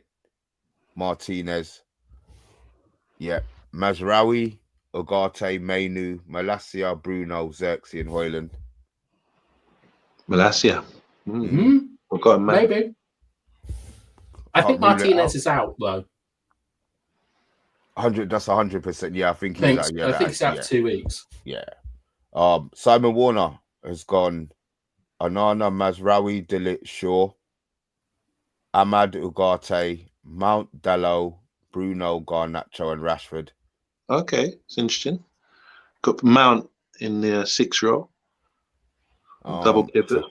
Martinez. Yeah, Mazraoui, Ugarte, Mainu, Malacia, Bruno, Xerxes, and Højlund. Malacia. Mm-hmm. Maybe. I think Martinez is out though. 100. That's 100%. Yeah, I think he's out. Yeah, I think he's out 2 weeks. Yeah. Simon Warner has gone. Onana, Mazraoui, De Ligt, Shaw, Ahmad, Ugarte, Mount, Dalot, Bruno, Garnacho, and Rashford. Okay, it's interesting. Got Mount in the 6 row. Double pivot.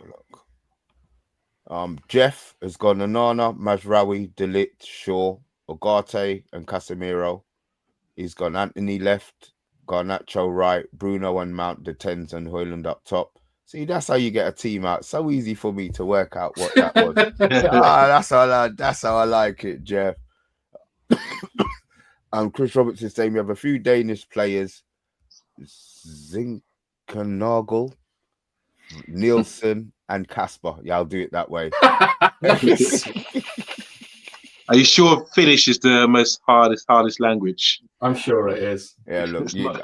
Jeff has gone Onana, Mazraoui, De Ligt, Shaw, Ugarte, and Casemiro. He's gone Anthony left, Garnacho right, Bruno and Mount the 10s, and Højlund up top. See, that's how you get a team out. So easy for me to work out what that was. That's how I like it, Jeff. Chris Robertson saying we have a few Danish players: Zinkernagel, Nielsen, and Kasper. Yeah, I'll do it that way. Are you sure Finnish is the most hardest language? I'm sure it is. Yeah, look, look,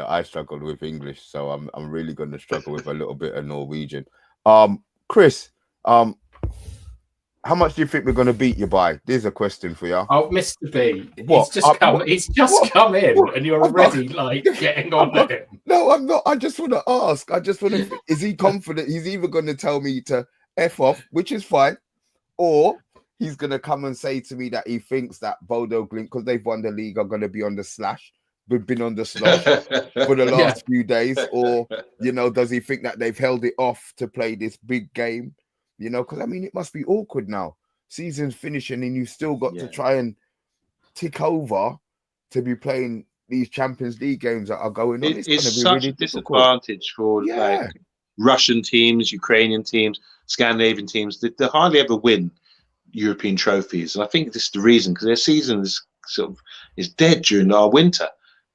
I struggled with English, so I'm really going to struggle with a little bit of Norwegian. Chris, how much do you think we're going to beat you by? There's a question for you. Oh, Mr. B, What? He's just come in, and you're already like getting on at him. No, I'm not. I just want to ask. I just want to. Is he confident? He's either going to tell me to F off, which is fine, or he's going to come and say to me that he thinks that Bodo Glimt, because they've won the league, are going to be on the slash. We've been on the slosh for the last few days, or does he think that they've held it off to play this big game? Because I mean, it must be awkward now. Season's finishing, and you still got to try and tick over to be playing these Champions League games that are going on. It's such really a disadvantage for like Russian teams, Ukrainian teams, Scandinavian teams. They hardly ever win European trophies, and I think this is the reason, because their season is dead during our winter.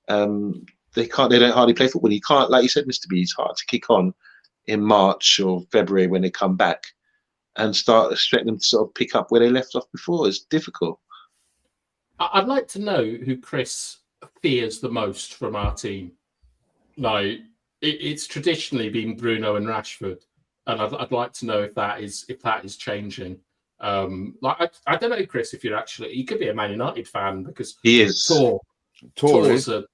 They don't hardly play football. You can't, like you said, Mr. B, it's hard to kick on in March or February when they come back and start expecting them to sort of pick up where they left off before. It's difficult. I'd like to know who Chris fears the most from our team. Like, it's traditionally been Bruno and Rashford, and I'd like to know if that is changing. I don't know, Chris, if you could be a Man United fan, because he is. Tor's a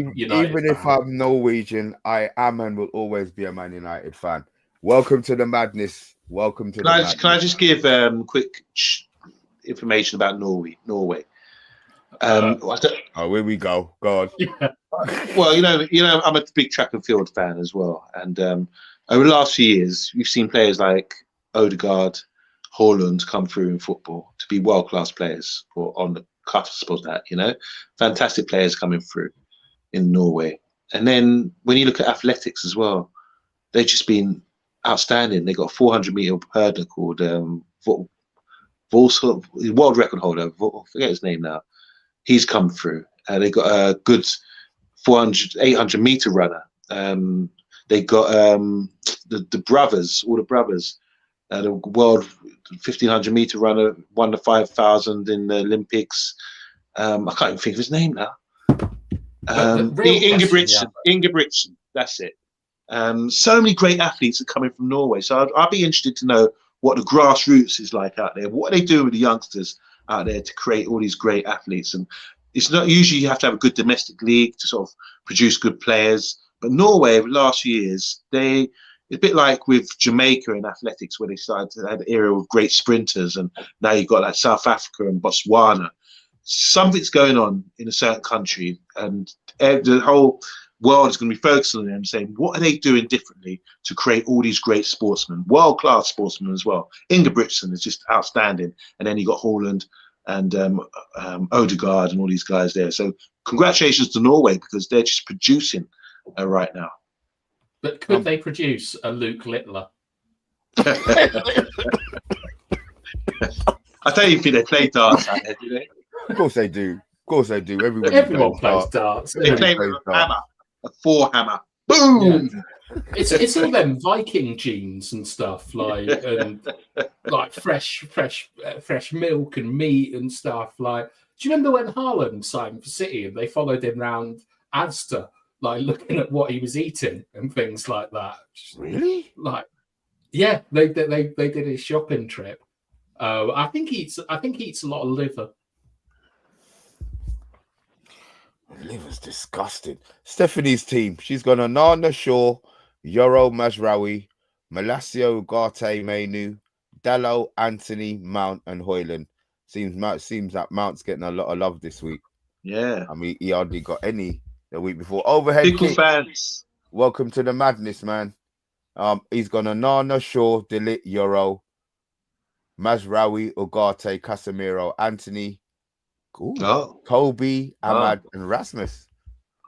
United even if I'm Norwegian, I am and will always be a Man United fan. Welcome to the madness. Welcome to madness. Can I just give quick information about Norway? Here we go. Go on. Yeah. Well, I'm a big track and field fan as well, and over the last few years, we've seen players like Odegaard, Haaland come through in football to be world-class players, or on the cusp, I suppose that, fantastic players coming through in Norway. And then when you look at athletics as well, they've just been outstanding. They got a 400-meter hurdler called world record holder. I forget his name now. He's come through. They got a good 800-meter runner. They got the brothers, all the brothers. The world 1500-meter runner won the 5,000 in the Olympics. I can't even think of his name now. Ingebrigtsen, that's it. So many great athletes are coming from Norway. So I'd be interested to know what the grassroots is like out there. What are they doing with the youngsters out there to create all these great athletes? And it's not usually you have to have a good domestic league to sort of produce good players. But Norway, over the last few years, it's a bit like with Jamaica in athletics, where they started to have an era of great sprinters, and now you've got like South Africa and Botswana. Something's going on in a certain country, and the whole world is going to be focusing on them, saying, what are they doing differently to create all these great sportsmen, world-class sportsmen as well? Ingebrigtsen is just outstanding, and then you got Haaland and Odegaard and all these guys there. So congratulations to Norway, because they're just producing right now. But could they produce a Luke Littler? I don't even think they play darts out there, do they? Of course they do. Of course they do. Everyone plays darts. They play with a hammer, a four-hammer. Boom! Yeah. It's all them Viking genes and stuff, like fresh milk and meat and stuff. Like, do you remember when Haaland signed for City and they followed him round Asda, like looking at what he was eating and things like that? Really? Like, yeah, they did a shopping trip. I think he eats a lot of liver. Liver's disgusting. Stephanie's team. She's got Anana Shaw, Yoro Mazraoui, Malacio Ugarte Mainu, Dalot, Anthony, Mount, and Højlund. Seems that Mount's getting a lot of love this week. Yeah. I mean, he hardly got any the week before. Overhead Pickle kick. Fans. Welcome to the madness, man. He's got Anana Shaw, Delit, Yoro, Mazraoui, Ugarte, Casemiro, Anthony, Kobe, Ahmad, and Rasmus.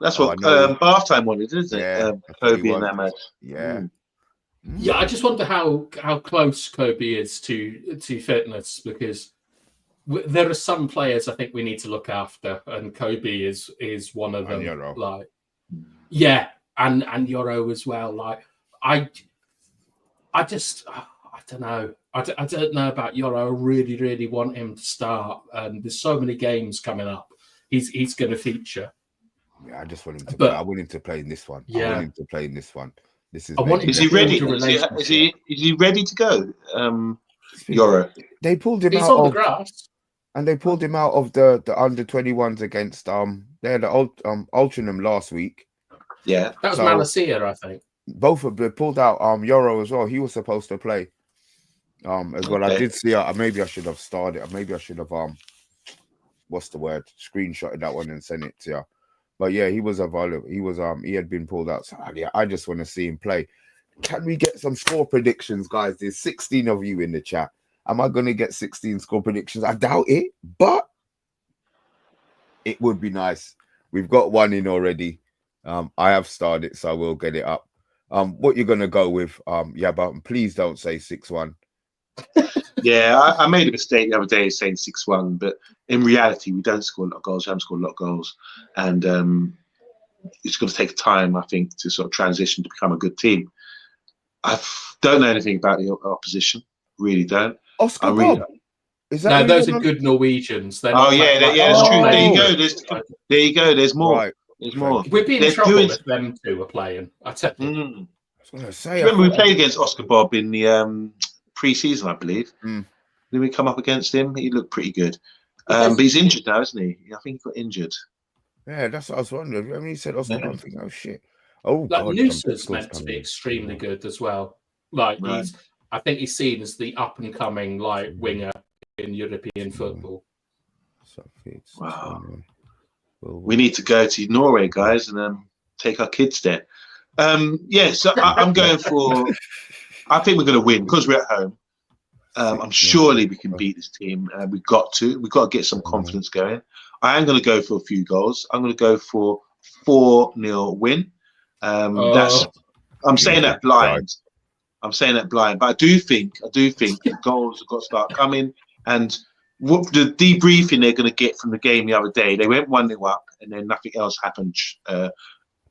That's what BATHTIME wanted, isn't it? Yeah, Kobe and Ahmad. Yeah. Yeah, I just wonder how close Kobe is to fitness, because there are some players I think we need to look after, and Kobe is one of them. And like, yeah, and Yoro as well. Like, I don't know. I don't know about Yoro. I really, really want him to start. And there's so many games coming up. He's going to feature. Yeah, I just want him to play. I want him to play in this one. Yeah. I want him to play in this one. This is. I want him Is to he ready? build a Is he ready to go? They pulled him He's out on the of, grass. and they pulled him out of the under 21s against they had the Altrincham last week. Yeah, that was So- Malacia, I think. Both of them pulled out Yoro as well. He was supposed to play as well. I Okay. did see maybe I should have started. Maybe I should have what's the word? Screenshotted that one and sent it to you. But yeah, he was available. He was he had been pulled out. So yeah, I just want to see him play. Can we get some score predictions, guys? There's 16 of you in the chat. Am I gonna get 16 score predictions? I doubt it, but it would be nice. We've got one in already. I have started, so I will get it up. What you're gonna go with? Yeah, but please don't say 6-1. yeah. I made a mistake the other day saying 6-1, but in reality, we don't score a lot of goals. We haven't scored a lot of goals, and it's going to take time, I think, to sort of transition to become a good team. I don't know anything about the opposition. Really don't. Oscar really Bob. Is that No, those who are you're good Norwegians. They're Oh not yeah, like- yeah, that's true. There you Oh. go. There you go. There's more. right? There's more. We'd be in There's trouble doing- if them two were playing. I tell you. Mm. I was gonna say. Remember, we played against Oscar Bob in the pre-season, I believe. Mm. Did we come up against him? He looked pretty good. Yes. But he's injured now, isn't he? I think he got injured. Yeah, that's what I was wondering. When he said Oscar Yeah. Bob, I'm thinking, oh shit. Oh Like god, Noosa's some meant to be coming. extremely good as well. Like Right. I think he's seen as the up and coming like winger in European football. So it's Wow. 21. Well, We need to go to Norway, guys, and take our kids there. Yeah, so I'm going for. I think we're going to win because we're at home. I'm surely we can beat this team. We've got to get some confidence going. I am going to go for a few goals. I'm going to go for 4-0 win. I'm saying that blind. I'm saying that blind, but I do think the goals have got to start coming. And what the debriefing they're going to get from the game the other day, they went 1-0 up, and then nothing else happened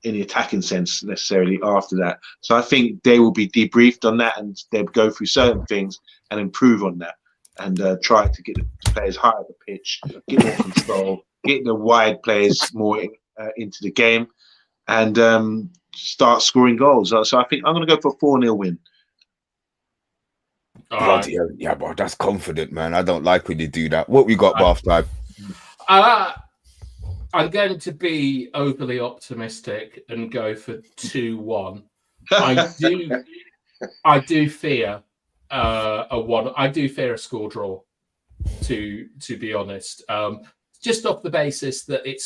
in the attacking sense necessarily after that. So I think they will be debriefed on that, and they'll go through certain things and improve on that, and try to get the players higher the pitch, get more control, get the wide players more into the game, and start scoring goals. So I think I'm going to go for a 4-0 win. bloody hell. Yeah, but that's confident, man. I don't like when you do that. What we got, Bath time? I'm going to be overly optimistic and go for 2-1. I do fear a one. I do fear a score draw. To be honest, just off the basis that it's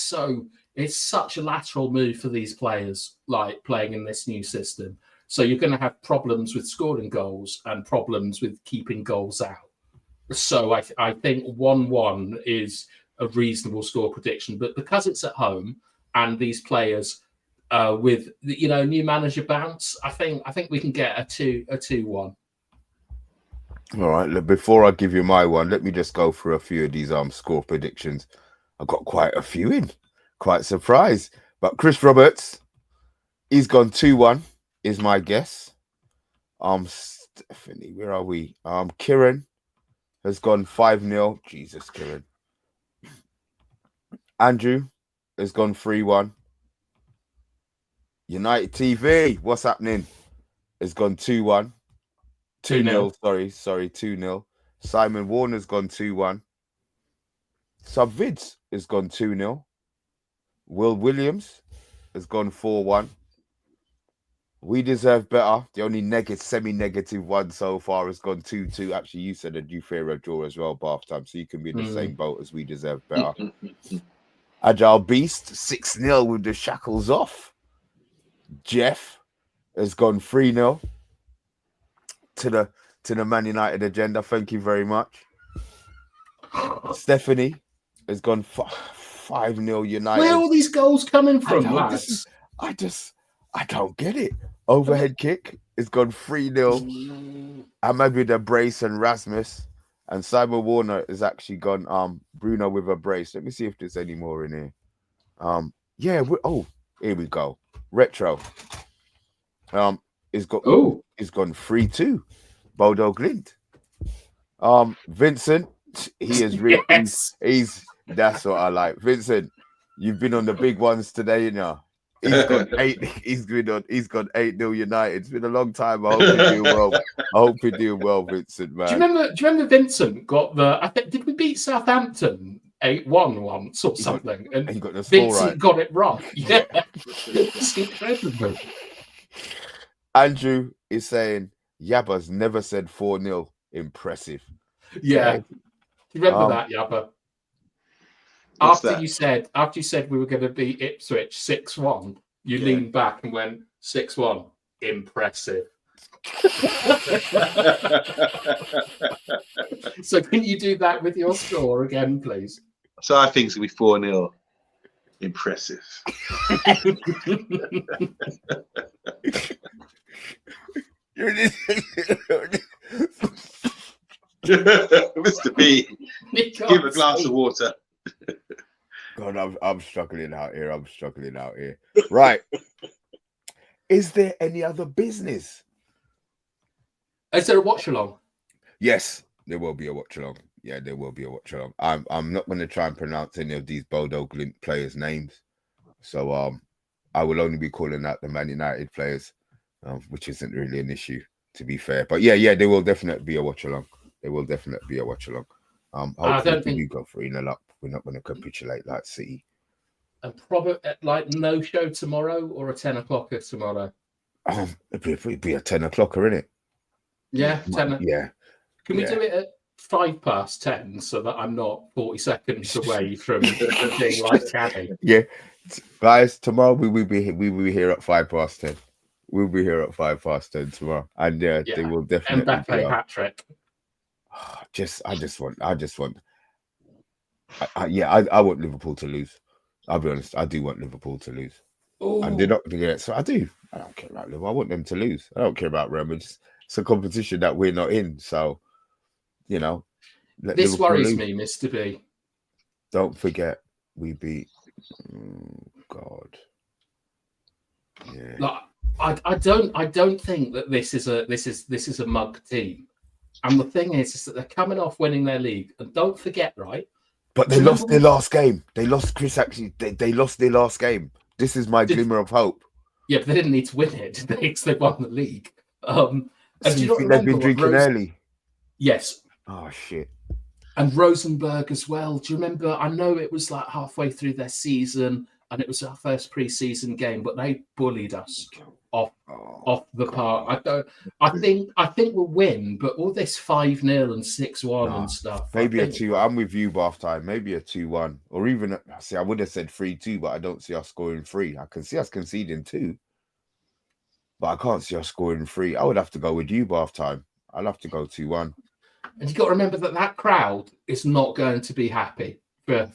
such a lateral move for these players, like playing in this new system. So you're going to have problems with scoring goals and problems with keeping goals out. So I think 1-1 is a reasonable score prediction, but because it's at home and these players with new manager bounce, I think we can get a 2-1. All right. Before I give you my one, let me just go through a few of these score predictions. I've got quite a few in. Quite surprised. But Chris Roberts, he's gone 2-1, is my guess. Stephanie, where are we? Kieran has gone 5-0. Jesus, Kieran. Andrew has gone 3-1. United TV, what's happening? Has gone 2-1. 2-0. Sorry, 2-0. Simon Warner's gone 2-1. Subvids has gone 2-0. Will Williams has gone 4-1. We deserve better. The only semi-negative one so far has gone 2-2. Actually, you said that you fear a draw as well, Bath time, so you can be in the same boat as we deserve better. Agile Beast 6-0 with the shackles off. Jeff has gone 3-0 to the Man United agenda. Thank you very much. Stephanie has gone 5-0 United. Where are all these goals coming from, lads? I don't get it. Overhead kick has gone 3-0. I'm maybe the brace and Rasmus. And Simon Warner has actually gone Bruno with a brace. Let me see if there's any more in here. Here we go. Retro. Is gone 3-2. Bodo Glimt. Vincent, he is really Yes. he's that's what I like. Vincent, you've been on the big ones today, you know. He's got 8. He's gone 8-0 United. It's been a long time. I hope you're doing well. I hope you're doing well, Vincent. Man. Do you remember Vincent got the? I think did we beat Southampton 8-1 once or something? And he got the score Vincent right. got it right. Yeah, it's incredible. Andrew is saying Yabba's never said 4-0. Impressive. Yeah. Okay. You remember that, Yabba? What's After that? you said we were going to beat Ipswich 6-1, you leaned back and went 6-1. Impressive. So can you do that with your score again, please? So I think it's going to be 4-0. Impressive. Mr. B, give a glass of water. God, I'm struggling out here. Right. Is there any other business? Is there a watch along? Yes, there will be a watch along. Yeah, there will be a watch along. I'm not going to try and pronounce any of these Bodo Glimt players' names. So I will only be calling out the Man United players, which isn't really an issue, to be fair. But yeah, there will definitely be a watch along. Hopefully if we do go 3-0 up, we're not going to capitulate like City. And probably like no show tomorrow or a 10 o'clocker tomorrow. It'd be a 10 o'clocker, innit? Yeah, 10. Yeah. Can we do it at 10 so that I'm not 40 seconds away from being like Caddy? Yeah, guys, tomorrow we will be here at 10. We'll be here at 10 tomorrow, and they will definitely. Mbappe hat trick. I just want. I want Liverpool to lose. I'll be honest. I do want Liverpool to lose. Ooh. And they're not going to get it. So I do. I don't care about Liverpool. I want them to lose. I don't care about Real Madrid. It's a competition that we're not in. So, this Liverpool worries lose. me, Mr. B. Don't forget, we beat. Oh, God. Yeah. Like, I don't think that this is a mug team. And the thing is that they're coming off winning their league. And don't forget, right? But they lost their last game. They lost, Chris, actually. They lost their last game. This is my glimmer of hope. Yeah, but they didn't need to win it, did they? Because they won the league. And So do you you not think they've been remember drinking early? Yes. Oh, shit. And Rosenberg as well. Do you remember? I know it was like halfway through their season and it was our first pre-season game, but they bullied us off the park. I think we'll win, but all this 5-0 and 6-1 and stuff. Maybe a 2. I'm with you, Bath time. Maybe a 2-1, or even I would have said 3-2, but I don't see us scoring 3. I can see us conceding 2, but I can't see us scoring 3. I would have to go with you, Bath time. I'll have to go 2-1. And you got to remember that crowd is not going to be happy. But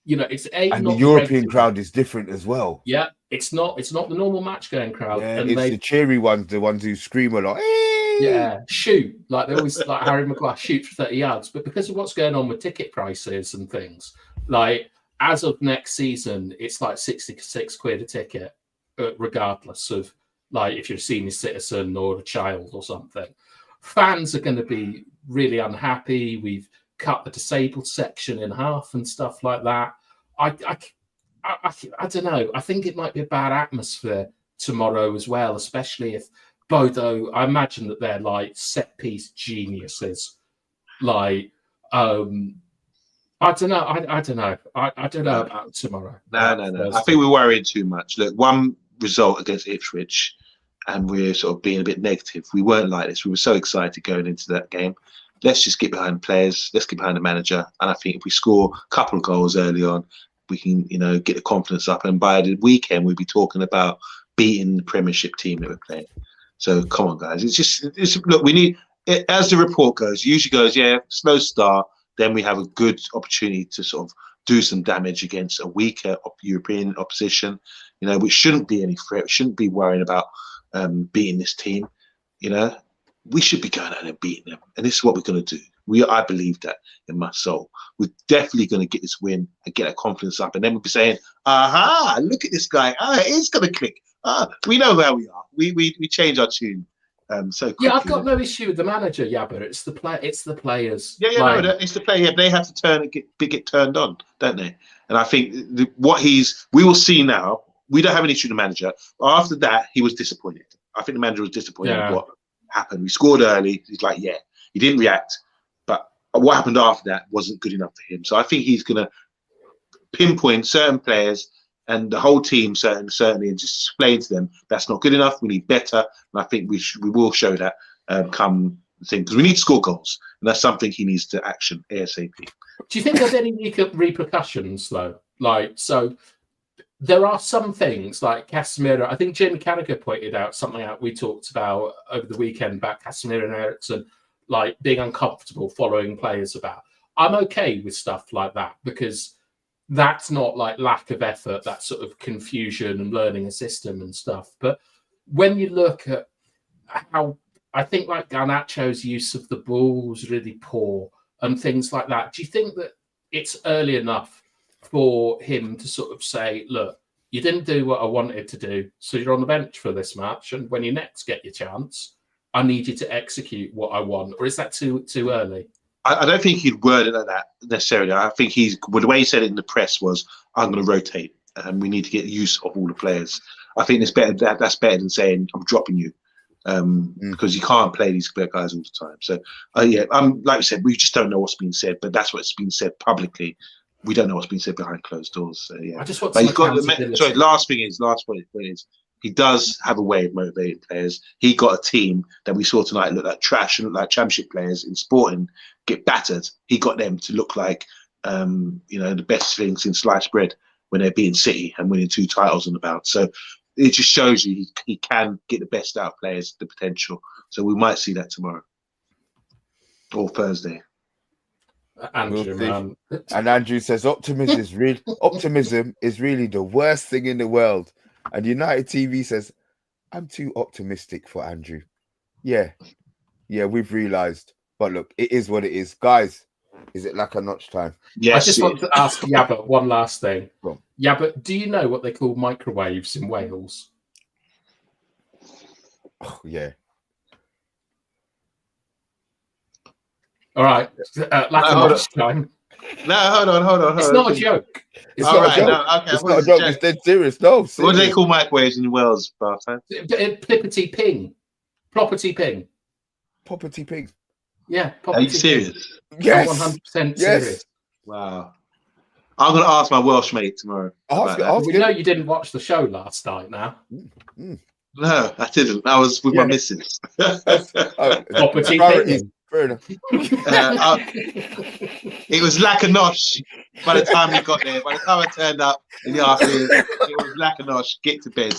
it's and the European crowd is different as well. Yeah, it's not the normal match going crowd. Yeah, and it's the cheery ones, the ones who scream a lot. Hey! Yeah, shoot like they always like Harry Maguire shoot for 30 yards. But because of what's going on with ticket prices and things, like as of next season, it's like 66 quid a ticket, regardless of like if you're a senior citizen or a child or something. Fans are going to be really unhappy. We've cut the disabled section in half and stuff like that. I don't know. I think it might be a bad atmosphere tomorrow as well, especially if Bodo. I imagine that they're like set piece geniuses. Like, I don't know. I don't know. I don't know about tomorrow. No. I think we're worrying too much. Look, one result against Ipswich, and we're sort of being a bit negative. We weren't like this. We were so excited going into that game. Let's just get behind the players. Let's get behind the manager. And I think if we score a couple of goals early on, we can, get the confidence up. And by the weekend, we'll be talking about beating the Premiership team that we're playing. So come on, guys. Look, we need, as the report goes, usually goes, slow start. Then we have a good opportunity to sort of do some damage against a weaker European opposition, which shouldn't be any threat. We shouldn't be worrying about beating this team. We should be going out and beating them, and this is what we're going to do. I believe that in my soul. We're definitely going to get this win and get our confidence up, and then we'll be saying, "Aha! Look at this guy! It's going to click. We know where we are. We change our tune." So quickly. Yeah, I've got no issue with the manager, but it's the players. It's the player. Yeah, they have to get turned on, don't they? And I think we will see now we don't have an issue with the manager. After that, he was disappointed. I think the manager was disappointed with what happened. We scored early. He's like, yeah, he didn't react. But what happened after that wasn't good enough for him. So I think he's going to pinpoint certain players and the whole team certainly, and just explain to them that's not good enough. We need better. And I think we will show that come the thing, because we need to score goals. And that's something he needs to action ASAP. Do you think there's any repercussions, though? Like, so there are some things like Casemiro. I think Jamie Carragher pointed out something out we talked about over the weekend about Casemiro and Eriksen, like being uncomfortable following players about. I'm okay with stuff like that because that's not like lack of effort, that sort of confusion and learning a system and stuff. But when you look at how I think like Garnacho's use of the ball was really poor and things like that, do you think that it's early enough for him to sort of say, look, you didn't do what I wanted to do, so you're on the bench for this match, and when you next get your chance, I need you to execute what I want? Or is that too early? I don't think he'd word it like that necessarily. I think the way he said it in the press was, I'm going to rotate and we need to get use of all the players. I think it's better. That's better than saying, I'm dropping you, because you can't play these guys all the time. So, like I said, we just don't know what's been said, but that's what's been said publicly. We don't know what's been said behind closed doors. So, yeah. I just want last point is, he does have a way of motivating players. He got a team that we saw tonight look like trash and look like championship players in Sporting get battered. He got them to look like, the best thing since sliced bread when they're beating City and winning 2 titles on the bout. So it just shows you he can get the best out of players, the potential. So we might see that tomorrow or Thursday. Andrew, and Andrew says optimism is really the worst thing in the world. And United TV says, I'm too optimistic for Andrew. Yeah, we've realised. But look, it is what it is. Guys, is it like a notch time? Yes. I just want to ask Yabba one last thing. Yabba, do you know what they call microwaves in Wales? Oh, yeah. All right. Lack of notch time. No, hold on. It's not a joke. It's not a joke. Okay, it's not a joke. It's dead serious. No, serious. What do they call microwaves in Wales, Bartime? Plippity ping. Ploppity ping. Poppity ping. Yeah. Are you serious? Yes. 100% serious. Wow. I'm going to ask my Welsh mate tomorrow. We know you didn't watch the show last night now. No, I didn't. I was with my missus. Poppity ping. Fair enough. It was Lacanoche by the time we got there. By the time I turned up in the afternoon, it was Lacanoche. Get to bed.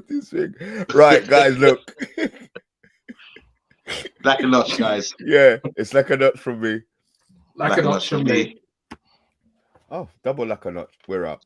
This thing. Right, guys, look. Lacanoche, guys. Yeah, it's Lacanoche from me. Lacanoche from me. Oh, double Lacanoche. We're up.